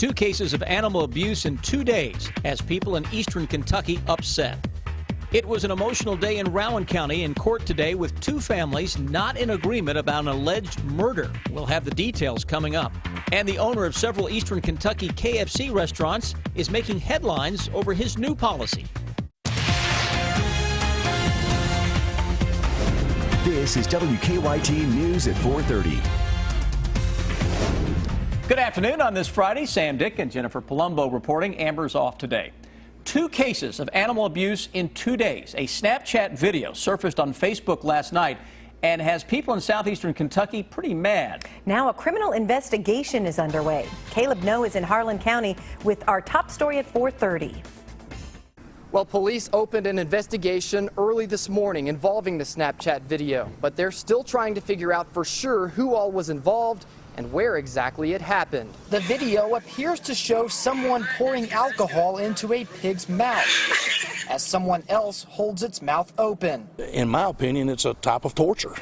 2 cases of animal abuse in 2 days has people in eastern Kentucky upset. It was an emotional day in Rowan County in court today with 2 families not in agreement about an alleged murder. We'll have the details coming up. And the owner of several eastern Kentucky KFC restaurants is making headlines over his new policy. This is WKYT News at 4:30. Good afternoon on this Friday. Sam Dick and Jennifer Palumbo reporting. Amber's off today. 2 cases of animal abuse in 2 days. A Snapchat video surfaced on Facebook last night and has people in southeastern Kentucky pretty mad. Now a criminal investigation is underway. Caleb Noe is in Harlan County with our top story at 4:30. Well, police opened an investigation early this morning involving the Snapchat video, but they're still trying to figure out for sure who all was involved and where exactly it happened. The video appears to show someone pouring alcohol into a pig's mouth as someone else holds its mouth open. In my opinion, it's a type of torture.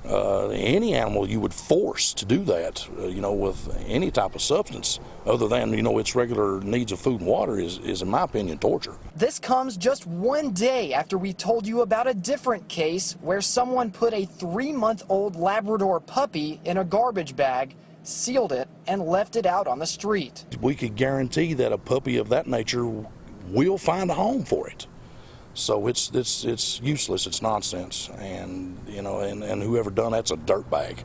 Any animal you would force to do that, with any type of substance other than, its regular needs of food and water is, in my opinion, torture. This comes just 1 day after we told you about a different case where someone put a 3-month-old Labrador puppy in a garbage bag, sealed it, and left it out on the street. We could guarantee that a puppy of that nature will find a home for it. So it's useless, it's nonsense, and whoever done that's a dirtbag.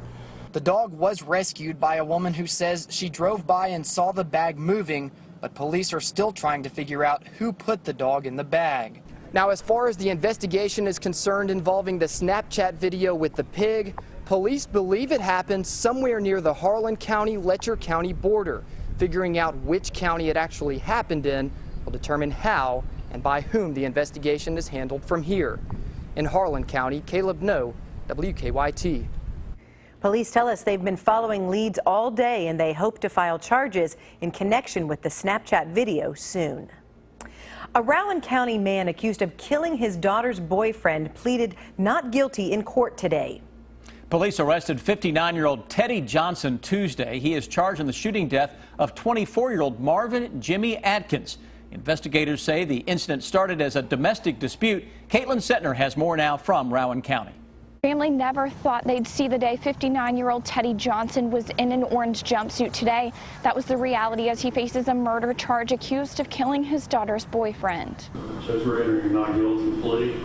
The dog was rescued by a woman who says she drove by and saw the bag moving, but police are still trying to figure out who put the dog in the bag. Now, as far as the investigation is concerned involving the Snapchat video with the pig, police believe it happened somewhere near the Harlan County-Letcher County border. Figuring out which county it actually happened in will determine how and by whom the investigation is handled from here. In Harlan County, Caleb Noe, WKYT. Police tell us they've been following leads all day and they hope to file charges in connection with the Snapchat video soon. A Rowan County man accused of killing his daughter's boyfriend pleaded not guilty in court today. Police arrested 59-year-old Teddy Johnson Tuesday. He is charged in the shooting death of 24-year-old Marvin Jimmy Adkins. Investigators say the incident started as a domestic dispute. Caitlin Setner has more now from Rowan County. Family never thought they'd see the day 59-year-old Teddy Johnson was in an orange jumpsuit today. That was the reality as he faces a murder charge accused of killing his daughter's boyfriend. Says we're entering a not guilty plea.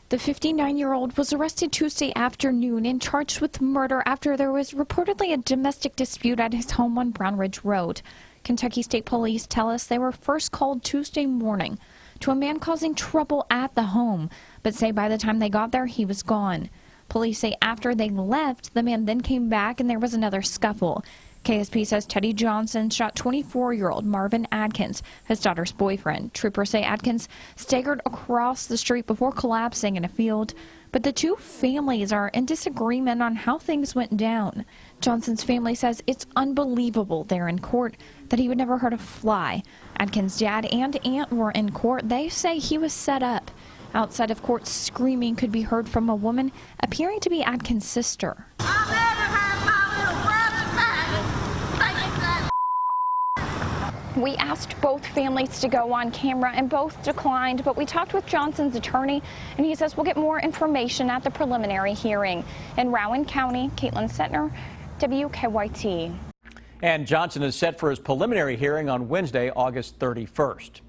The 59-year-old was arrested Tuesday afternoon and charged with murder after there was reportedly a domestic dispute at his home on Brown Ridge Road. Kentucky State Police tell us they were first called Tuesday morning to a man causing trouble at the home, but say by the time they got there, he was gone. Police say after they left, the man then came back and there was another scuffle. KSP says Teddy Johnson shot 24-year-old Marvin Adkins, his daughter's boyfriend. Troopers say Adkins staggered across the street before collapsing in a field, but the 2 families are in disagreement on how things went down. Johnson's family says it's unbelievable they're in court, that he would never hurt a fly. Adkins' dad and aunt were in court. They say he was set up. Outside of court, screaming could be heard from a woman appearing to be Adkins' sister. We asked both families to go on camera and both declined, but we talked with Johnson's attorney and he says we'll get more information at the preliminary hearing. In Rowan County, Caitlin Setner, WKYT. And Johnson is set for his preliminary hearing on Wednesday, August 31st.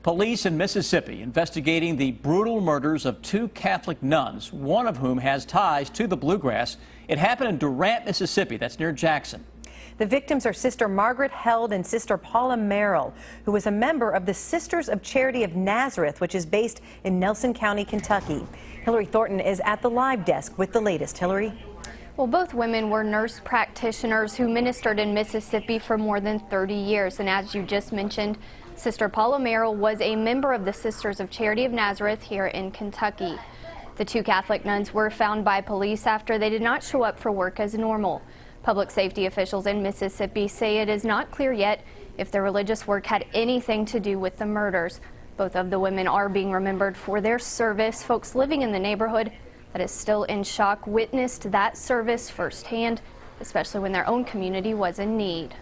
Police in Mississippi investigating the brutal murders of 2 Catholic nuns, one of whom has ties to the Bluegrass. It happened in Durant, Mississippi. That's near Jackson. The victims are Sister Margaret Held and Sister Paula Merrill, who was a member of the Sisters of Charity of Nazareth, which is based in Nelson County, Kentucky. Hillary Thornton is at the live desk with the latest. Hillary? Well, both women were nurse practitioners who ministered in Mississippi for more than 30 years. And as you just mentioned, Sister Paula Merrill was a member of the Sisters of Charity of Nazareth here in Kentucky. The 2 Catholic nuns were found by police after they did not show up for work as normal. Public safety officials in Mississippi say it is not clear yet if their religious work had anything to do with the murders. Both of the women are being remembered for their service. Folks living in the neighborhood that is still in shock witnessed that service firsthand, especially when their own community was in need.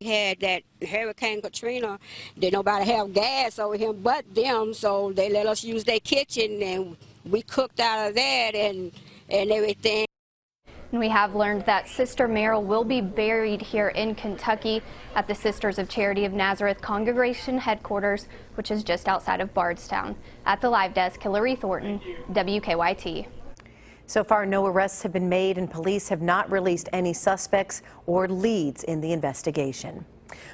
Had that Hurricane Katrina, did nobody have gas over here but them, so they let us use their kitchen, and we cooked out of that and everything. We have learned that Sister Merrill will be buried here in Kentucky at the Sisters of Charity of Nazareth Congregation headquarters, which is just outside of Bardstown. At the live desk, Hillary Thornton, WKYT. So far, no arrests have been made, and police have not released any suspects or leads in the investigation.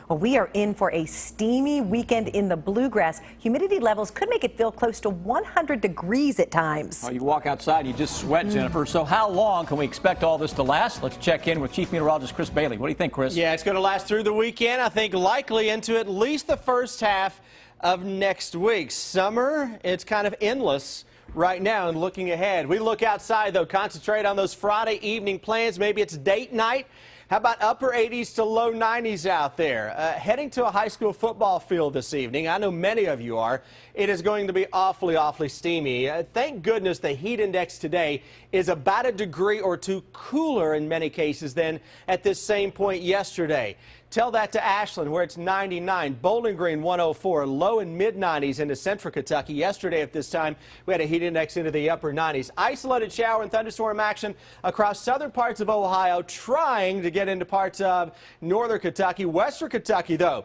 Well, we are in for a steamy weekend in the Bluegrass. Humidity levels could make it feel close to 100 degrees at times. Oh, you walk outside, you just sweat, Jennifer. So how long can we expect all this to last? Let's check in with Chief Meteorologist Chris Bailey. What do you think, Chris? Yeah, it's going to last through the weekend. I think likely into at least the first half of next week. Summer, it's kind of endless right now and looking ahead. We look outside, though, concentrate on those Friday evening plans. Maybe it's date night. How about upper 80s to low 90s out there? Heading to a high school football field this evening. I know many of you are. It is going to be awfully steamy. Thank goodness the heat index today is about a degree or two cooler in many cases than at this same point yesterday. Tell that to Ashland, where it's 99. Bowling Green, 104. Low and mid-90s into central Kentucky. Yesterday at this time, we had a heat index into the upper 90s. Isolated shower and thunderstorm action across southern parts of Ohio, trying to get into parts of northern Kentucky. Western Kentucky, though,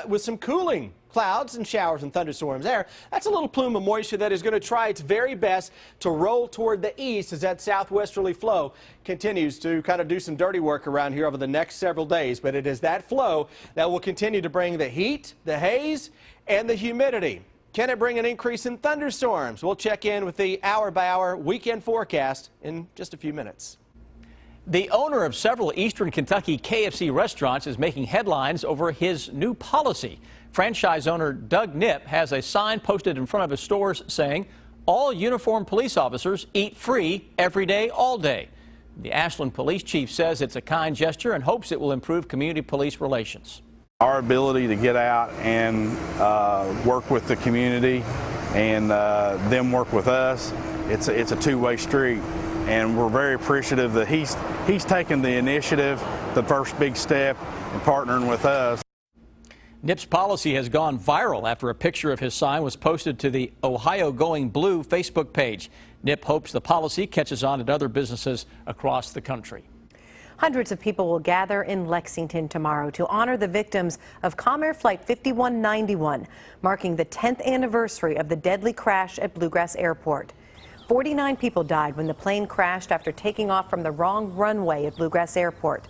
with some cooling clouds and showers and thunderstorms there. That's a little plume of moisture that is going to try its very best to roll toward the east as that southwesterly flow continues to kind of do some dirty work around here over the next several days. But it is that flow that will continue to bring the heat, the haze, and the humidity. Can it bring an increase in thunderstorms? We'll check in with the hour-by-hour weekend forecast in just a few minutes. The owner of several eastern Kentucky KFC restaurants is making headlines over his new policy. Franchise owner Doug Knipp has a sign posted in front of his stores saying, "All uniformed police officers eat free every day, all day." The Ashland police chief says it's a kind gesture and hopes it will improve community police relations. Our ability to get out and work with the community and them work with us, it's a two-way street. And we're very appreciative that he's taken the initiative, the first big step in partnering with us. Knipp's policy has gone viral after a picture of his sign was posted to the Ohio Going Blue Facebook page. Knipp hopes the policy catches on at other businesses across the country. Hundreds of people will gather in Lexington tomorrow to honor the victims of Comair Flight 5191, marking the 10th anniversary of the deadly crash at Bluegrass Airport. 49 people died when the plane crashed after taking off from the wrong runway at Bluegrass Airport.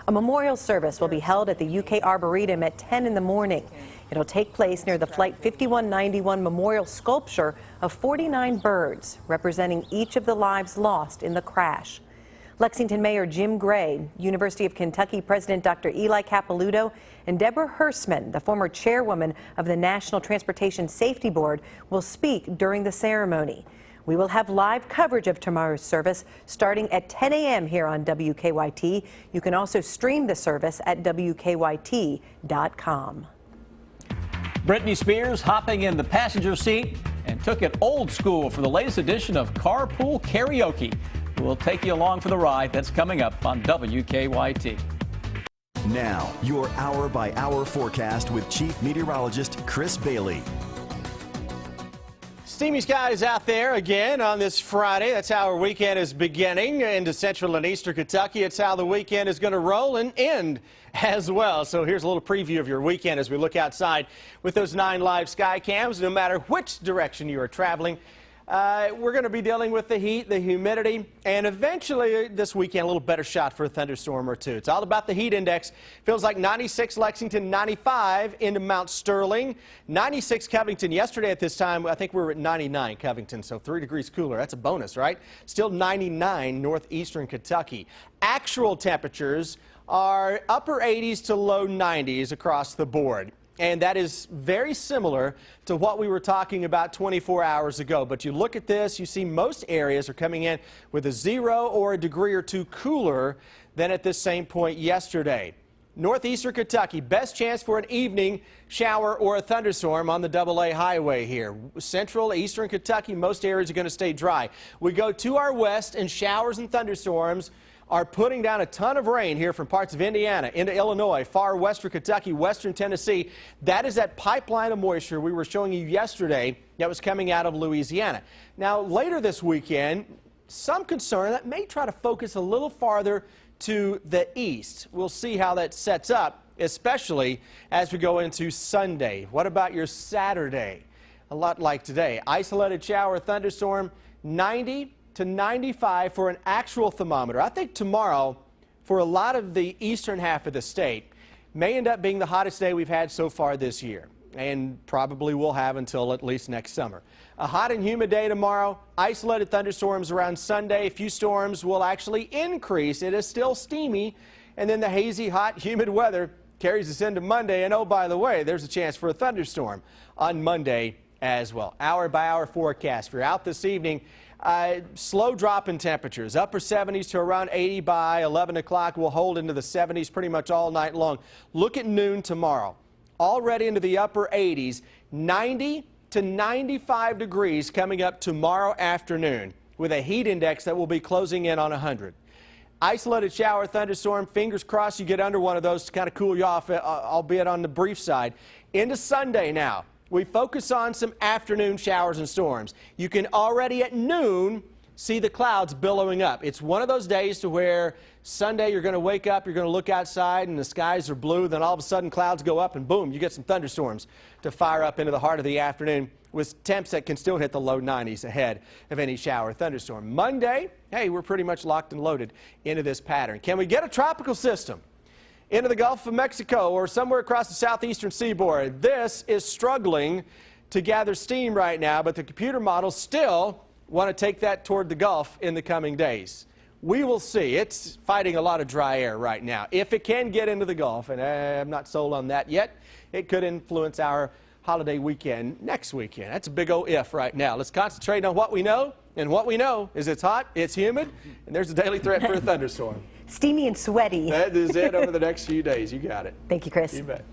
A memorial service will be held at the UK Arboretum at 10 in the morning. It'll take place near the Flight 5191 memorial sculpture of 49 birds, representing each of the lives lost in the crash. Lexington Mayor Jim Gray, University of Kentucky President Dr. Eli Capilouto, and Deborah Hersman, the former chairwoman of the National Transportation Safety Board, will speak during the ceremony. We will have live coverage of tomorrow's service starting at 10 a.m. here on WKYT. You can also stream the service at WKYT.com. Britney Spears hopping in the passenger seat and took it old school for the latest edition of Carpool Karaoke. We'll take you along for the ride. That's coming up on WKYT. Now, your hour-by-hour forecast with Chief Meteorologist Chris Bailey. Steamy skies out there again on this Friday. That's how our weekend is beginning into central and eastern Kentucky. It's how the weekend is going to roll and end as well. So here's a little preview of your weekend as we look outside with those 9 live sky cams. No matter which direction you are traveling, we're going to be dealing with the heat, the humidity, and eventually this weekend a little better shot for a thunderstorm or two. It's all about the heat index. Feels like 96 Lexington, 95 into Mount Sterling, 96 Covington. Yesterday at this time, I think we were at 99 Covington, so 3 degrees cooler. That's a bonus, right? Still 99 northeastern Kentucky. Actual temperatures are upper 80s to low 90s across the board. And that is very similar to what we were talking about 24 hours ago. But you look at this, you see most areas are coming in with a 0 or a degree or two cooler than at this same point yesterday. Northeastern Kentucky, best chance for an evening shower or a thunderstorm on the AA highway here. Central, eastern Kentucky, most areas are going to stay dry. We go to our west and showers and thunderstorms are putting down a ton of rain here from parts of Indiana into Illinois, far western Kentucky, western Tennessee. That is that pipeline of moisture we were showing you yesterday that was coming out of Louisiana. Now, later this weekend, some concern that may try to focus a little farther to the east. We'll see how that sets up, especially as we go into Sunday. What about your Saturday? A lot like today. Isolated shower, thunderstorm, 90 to 95 for an actual thermometer. I think tomorrow, for a lot of the eastern half of the state, may end up being the hottest day we've had so far this year, and probably will have until at least next summer. A hot and humid day tomorrow, isolated thunderstorms around Sunday. A few storms will actually increase. It is still steamy, and then the hazy, hot, humid weather carries us into Monday. And oh, by the way, there's a chance for a thunderstorm on Monday as well. Hour by hour forecast. If you're out this evening, slow drop in temperatures, upper 70s to around 80 by 11 o'clock. We'll hold into the 70s pretty much all night long. Look at noon tomorrow. Already into the upper 80s, 90 to 95 degrees coming up tomorrow afternoon with a heat index that will be closing in on 100. Isolated shower, thunderstorm, fingers crossed you get under one of those to kind of cool you off, albeit on the brief side. Into Sunday now. We focus on some afternoon showers and storms. You can already at noon see the clouds billowing up. It's one of those days to where Sunday you're going to wake up, you're going to look outside and the skies are blue, then all of a sudden clouds go up and boom, you get some thunderstorms to fire up into the heart of the afternoon with temps that can still hit the low 90s ahead of any shower or thunderstorm. Monday, hey, we're pretty much locked and loaded into this pattern. Can we get a tropical system into the Gulf of Mexico or somewhere across the southeastern seaboard? This is struggling to gather steam right now, but the computer models still want to take that toward the Gulf in the coming days. We will see. It's fighting a lot of dry air right now. If it can get into the Gulf, and I'm not sold on that yet, it could influence our holiday weekend next weekend. That's a big old if right now. Let's concentrate on what we know, and what we know is it's hot, it's humid, and there's a daily threat for a thunderstorm. Steamy and sweaty. That is it over the next few days. You got it. Thank you, Chris. You bet.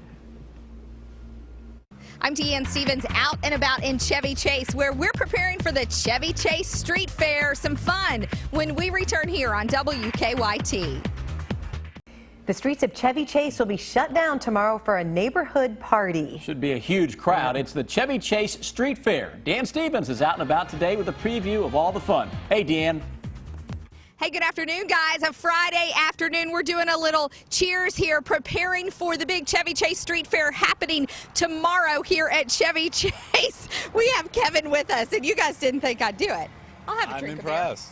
I'm Deanne Stevens, out and about in Chevy Chase, where we're preparing for the Chevy Chase Street Fair. Some fun when we return here on WKYT. The streets of Chevy Chase will be shut down tomorrow for a neighborhood party. Should be a huge crowd. It's the Chevy Chase Street Fair. Dan Stevens is out and about today with a preview of all the fun. Hey, Dan. Hey, good afternoon, guys. A Friday afternoon. We're doing a little cheers here, preparing for the big Chevy Chase Street Fair happening tomorrow here at Chevy Chase. We have Kevin with us, and you guys didn't think I'd do it. I'll have a drink. I'm impressed.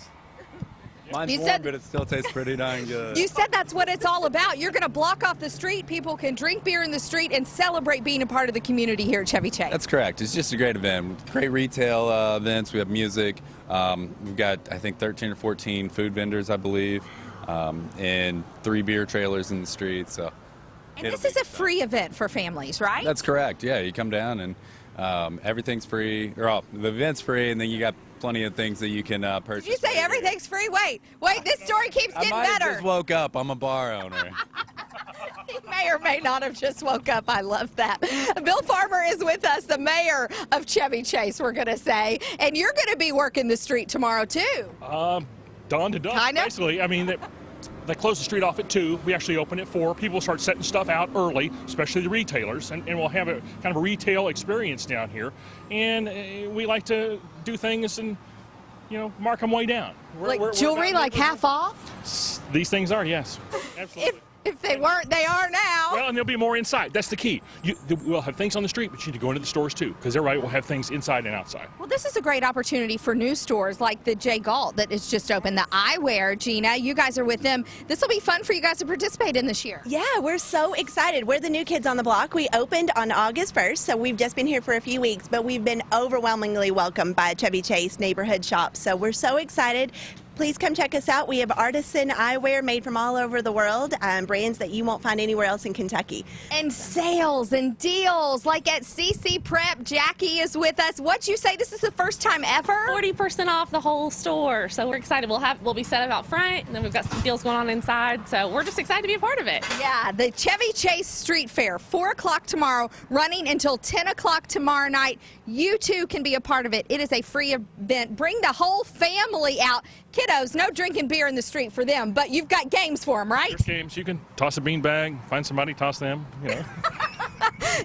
Mine's warm, but it still tastes pretty darn good. You said that's what it's all about. You're going to block off the street. People can drink beer in the street and celebrate being a part of the community here at Chevy Chase. That's correct. It's just a great event. Great retail events. We have music. We've got, I think, 13 or 14 food vendors, I believe, and 3 beer trailers in the street. So, and this is a free event for families, right? That's correct. Yeah, you come down and everything's free. Or the event's free, and then you got plenty of things that you can purchase. Did you say everything's free? Wait, this story keeps getting I might better. have just woke up. I'm a bar owner. He may or may not have just woke up. I love that. Bill Farmer is with us, the mayor of Chevy Chase, we're going to say. And you're going to be working the street tomorrow, too. Dawn to dusk, basically. I mean, they close the street off at 2. We actually open at 4. People start setting stuff out early, especially the retailers, and we'll have a kind of a retail experience down here. And we like to do things and, you know, mark them way down. Like jewelry, like half off? These things are, yes. Absolutely. If they weren't, they are now. Well, and there'll be more inside. That's the key. We'll have things on the street, but you need to go into the stores too, because everybody will have things inside and outside. Well, this is a great opportunity for new stores like the J. Galt that is just open, the eyewear. Gina, you guys are with them. This will be fun for you guys to participate in this year. Yeah, we're so excited. We're the new kids on the block. We opened on August 1st, so we've just been here for a few weeks, but we've been overwhelmingly welcomed by Chevy Chase neighborhood shops. So we're so excited. Please come check us out. We have artisan eyewear made from all over the world, brands that you won't find anywhere else in Kentucky. And sales and deals like at CC Prep. Jackie is with us. What'd you say? This is the first time ever? 40% off the whole store. So we're excited. We'll be set up out front, and then we've got some deals going on inside. So we're just excited to be a part of it. Yeah, the Chevy Chase Street Fair, 4 o'clock tomorrow, running until 10 o'clock tomorrow night. You too can be a part of it. It is a free event. Bring the whole family out. Kids kiddos, no drinking beer in the street for them, but you've got games for them, right? There's games. You can toss a beanbag, find somebody, toss them, you know.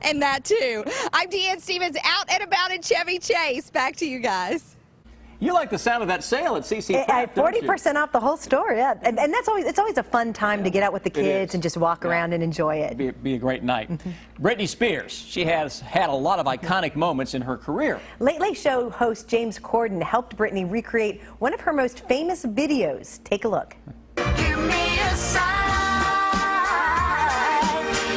And that too. I'm Deanne Stevens, out and about in Chevy Chase. Back to you guys. You like the sound of that sale at CC Craft, 40% off the whole store, yeah. And that's it's always a fun time to get out with the kids and just walk around and enjoy it. Be a great night. Britney Spears, she has had a lot of iconic moments in her career. Late Late Show host James Corden helped Britney recreate one of her most famous videos. Take a look. Give me a sign.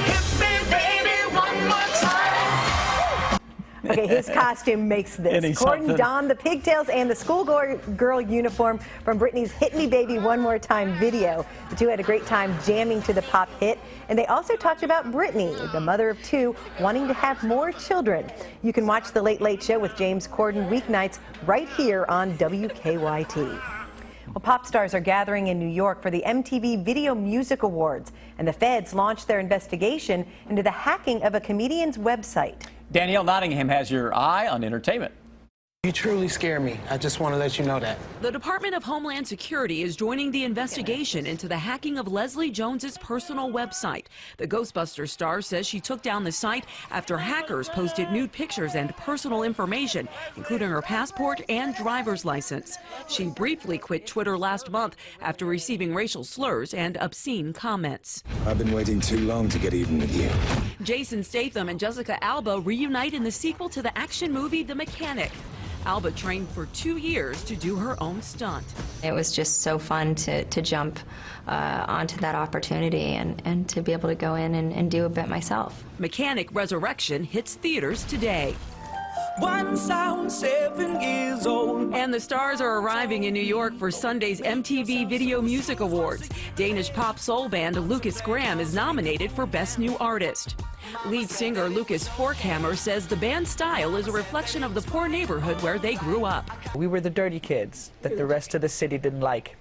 Hit me, baby, one more time. Okay, his costume makes this. Corden donned the pigtails and the schoolgirl uniform from Britney's Hit Me Baby One More Time video. The two had a great time jamming to the pop hit, and they also talked about Britney, the mother of two, wanting to have more children. You can watch The Late Late Show with James Corden weeknights right here on WKYT. Well, pop stars are gathering in New York for the MTV Video Music Awards, and the feds launched their investigation into the hacking of a comedian's website. Danielle Nottingham has your eye on entertainment. You truly scare me. I just want to let you know that. The Department of Homeland Security is joining the investigation into the hacking of Leslie Jones's personal website. The Ghostbusters star says she took down the site after hackers posted nude pictures and personal information, including her passport and driver's license. She briefly quit Twitter last month after receiving racial slurs and obscene comments. I've been waiting too long to get even with you. Jason Statham and Jessica Alba reunite in the sequel to the action movie The Mechanic. Alba trained for 2 years to do her own stunt. It was just so fun to jump onto that opportunity and to be able to go in and do a bit myself. Mechanic Resurrection hits theaters today. Once I was 7 years old. And the stars are arriving in New York for Sunday's MTV Video Music Awards. Danish pop soul band Lucas Graham is nominated for Best New Artist. Lead singer Lucas Forkhammer says the band's style is a reflection of the poor neighborhood where they grew up. We were the dirty kids that the rest of the city didn't like.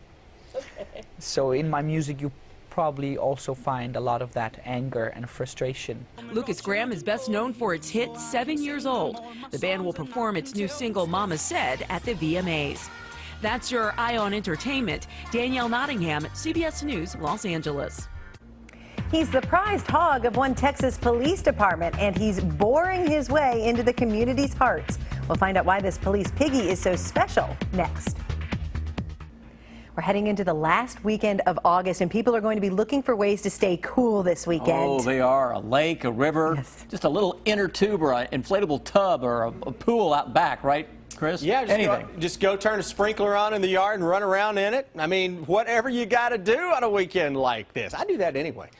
So in my music you probably also find a lot of that anger and frustration. Lucas Graham is best known for its hit 7 Years Old. The band will perform its new single Mama Said at the VMAs. That's your Eye on Entertainment. Danielle Nottingham, CBS News, Los Angeles. He's the prized hog of one Texas police department, and he's boring his way into the community's hearts. We'll find out why this police piggy is so special next. We're heading into the last weekend of August, and people are going to be looking for ways to stay cool this weekend. Oh, they are. A lake, a river, just a little inner tube or an inflatable tub or a pool out back, right, Chris? Yeah, anything. Just go turn a sprinkler on in the yard and run around in it. I mean, whatever you got to do on a weekend like this. I do that anyway.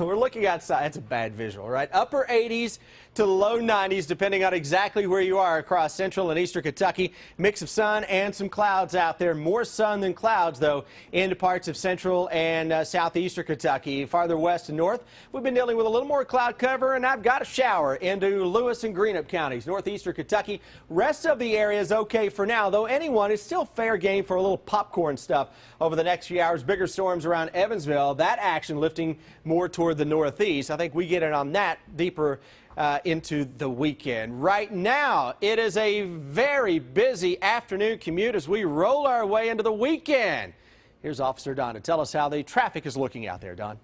We're looking outside. It's a bad visual, right? Upper 80s to low 90s, depending on exactly where you are across central and eastern Kentucky. Mix of sun and some clouds out there. More sun than clouds, though, into parts of central and southeastern Kentucky. Farther west and north, we've been dealing with a little more cloud cover, and I've got a shower into Lewis and Greenup counties, northeastern Kentucky. Rest of the area is okay for now, though anyone is still fair game for a little popcorn stuff over the next few hours. Bigger storms around Evansville. That action lifting more toward the northeast. I think we get it on that deeper into the weekend. Right now, it is a very busy afternoon commute as we roll our way into the weekend. Here's Officer Don to tell us how the traffic is looking out there. Don.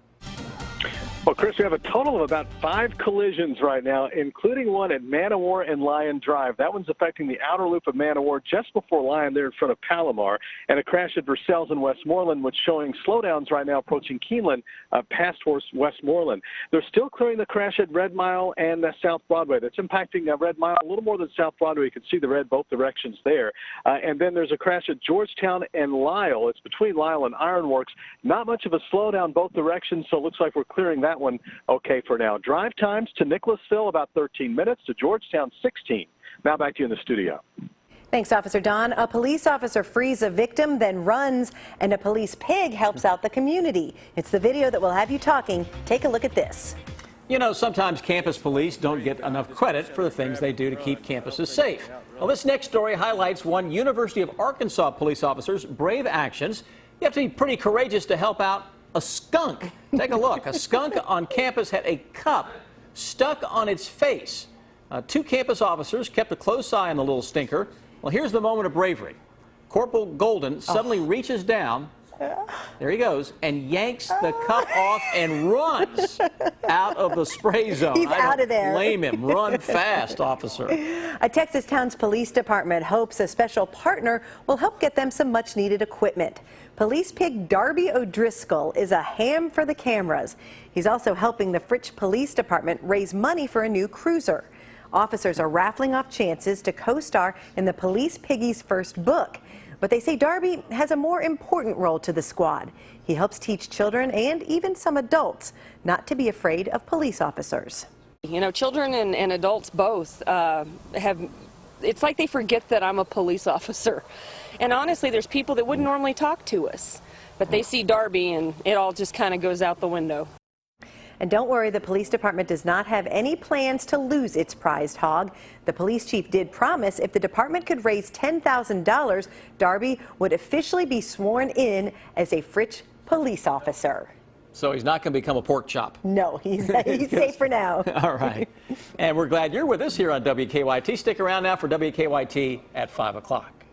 Well, Chris, we have a total of about 5 collisions right now, including one at Manowar and Lion Drive. That one's affecting the outer loop of Manowar just before Lion there in front of Palomar, and a crash at Versailles and Westmoreland, which showing slowdowns right now approaching Keeneland past Westmoreland. They're still clearing the crash at Red Mile and South Broadway. That's impacting Red Mile a little more than South Broadway. You can see the red both directions there. And then there's a crash at Georgetown and Lisle. It's between Lisle and Ironworks. Not much of a slowdown both directions, so it looks like we're clearing that one okay for now. Drive times to Nicholasville about 13 minutes, to Georgetown 16. Now back to you in the studio. Thanks, Officer Don. A police officer frees a victim, then runs, and a police pig helps out the community. It's the video that will have you talking. Take a look at this. You know, sometimes campus police don't get enough credit for the things they do to keep campuses safe. Well, this next story highlights one University of Arkansas police officer's brave actions. You have to be pretty courageous to help out a skunk. Take a look. A skunk on campus had a cup stuck on its face. 2 campus officers kept a close eye on the little stinker. Well, here's the moment of bravery. Corporal Golden suddenly reaches down, there he goes, and yanks the cup off and runs out of the spray zone. He's out of there. Blame him. Run fast, officer. A Texas town's police department hopes a special partner will help get them some much-needed equipment. Police pig Darby O'Driscoll is a ham for the cameras. He's also helping the Fritch Police Department raise money for a new cruiser. Officers are raffling off chances to co-star in the Police Piggy's first book. But they say Darby has a more important role to the squad. He helps teach children and even some adults not to be afraid of police officers. You know, children and adults both it's like they forget that I'm a police officer. And honestly, there's people that wouldn't normally talk to us, but they see Darby and it all just kind of goes out the window. And don't worry, the police department does not have any plans to lose its prized hog. The police chief did promise if the department could raise $10,000, Darby would officially be sworn in as a Fritch police officer. So he's not going to become a pork chop. No, he's safe for now. All right. And we're glad you're with us here on WKYT. Stick around now for WKYT at 5 o'clock.